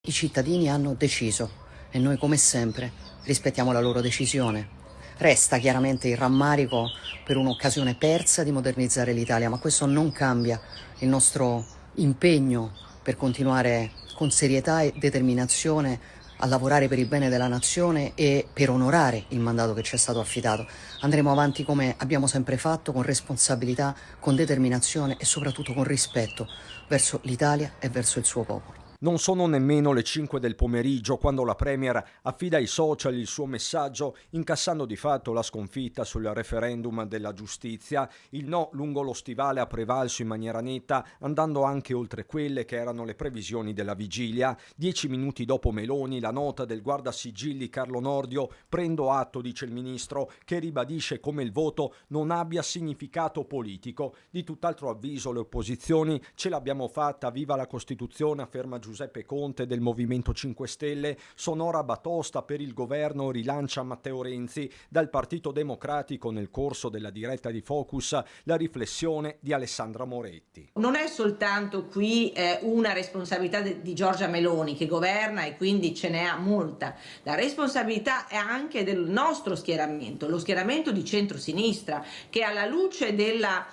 I cittadini hanno deciso e noi, come sempre, rispettiamo la loro decisione. Resta chiaramente il rammarico per un'occasione persa di modernizzare l'Italia, ma questo non cambia il nostro impegno per continuare con serietà e determinazione a lavorare per il bene della nazione e per onorare il mandato che ci è stato affidato. Andremo avanti come abbiamo sempre fatto, con responsabilità, con determinazione e soprattutto con rispetto verso l'Italia e verso il suo popolo. Non sono nemmeno le 5 del pomeriggio quando la Premier affida ai social il suo messaggio, incassando di fatto la sconfitta sul referendum della giustizia. Il no lungo lo stivale ha prevalso in maniera netta, andando anche oltre quelle che erano le previsioni della vigilia. 10 minuti dopo Meloni, la nota del guardasigilli Carlo Nordio: prendo atto, dice il ministro, che ribadisce come il voto non abbia significato politico. Di tutt'altro avviso le opposizioni: ce l'abbiamo fatta, viva la Costituzione, afferma Giuseppe Conte del Movimento 5 Stelle. Sonora batosta per il governo, rilancia Matteo Renzi. Dal Partito Democratico, nel corso della diretta di Focus, la riflessione di Alessandra Moretti. Non è soltanto qui una responsabilità di Giorgia Meloni, che governa e quindi ce n'è molta. La responsabilità è anche del nostro schieramento, lo schieramento di centrosinistra, che alla luce della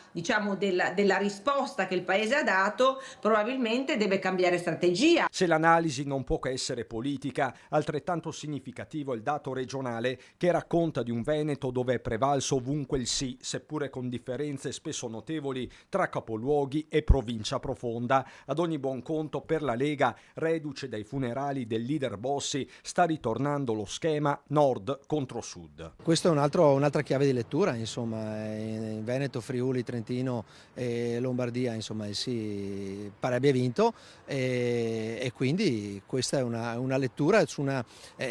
risposta che il Paese ha dato probabilmente deve cambiare strategia. Se l'analisi non può che essere politica, altrettanto significativo è il dato regionale, che racconta di un Veneto dove è prevalso ovunque il sì, seppure con differenze spesso notevoli tra capoluoghi e provincia profonda. Ad ogni buon conto, per la Lega, reduce dai funerali del leader Bossi, sta ritornando lo schema nord contro sud. Questo è un'altra chiave di lettura, insomma, in Veneto, Friuli, Trentino e Lombardia, insomma, il sì pare abbia vinto, e quindi questa è una lettura su una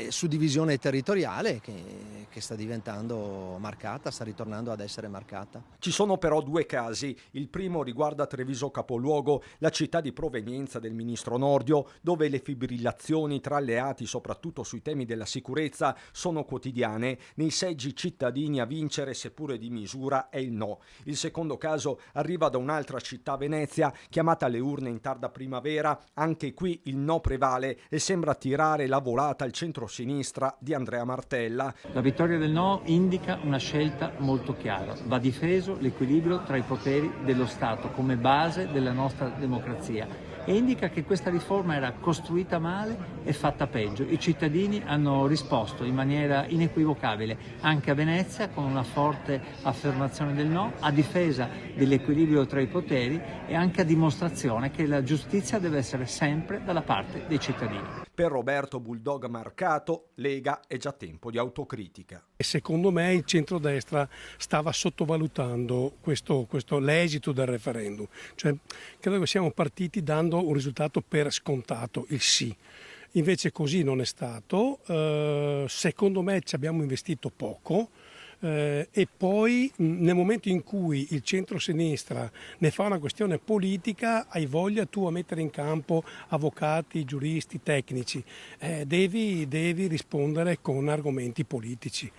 suddivisione territoriale che sta diventando marcata, sta ritornando ad essere marcata. Ci sono però due casi. Il primo riguarda Treviso capoluogo, la città di provenienza del ministro Nordio, dove le fibrillazioni tra alleati, soprattutto sui temi della sicurezza, sono quotidiane. Nei seggi cittadini a vincere, seppure di misura, è il no. Il secondo caso arriva da un'altra città, Venezia, chiamata alle urne in tarda primavera. Anche qui il no prevale e sembra tirare la volata al centro-sinistra di Andrea Martella. La vittoria del no indica una scelta molto chiara. Va difeso l'equilibrio tra i poteri dello Stato come base della nostra democrazia, e indica che questa riforma era costruita male e fatta peggio. I cittadini hanno risposto in maniera inequivocabile, anche a Venezia, con una forte affermazione del no, a difesa dell'equilibrio tra i poteri e anche a dimostrazione che la giustizia deve essere sempre dalla parte dei cittadini. Per Roberto Bulldog Marcato, Lega è già tempo di autocritica. E secondo me il centrodestra stava sottovalutando l'esito del referendum. Cioè, credo che siamo partiti dando un risultato per scontato, il sì. Invece così non è stato. Secondo me ci abbiamo investito poco. E poi nel momento in cui il centro-sinistra ne fa una questione politica, hai voglia tu a mettere in campo avvocati, giuristi, tecnici, devi rispondere con argomenti politici.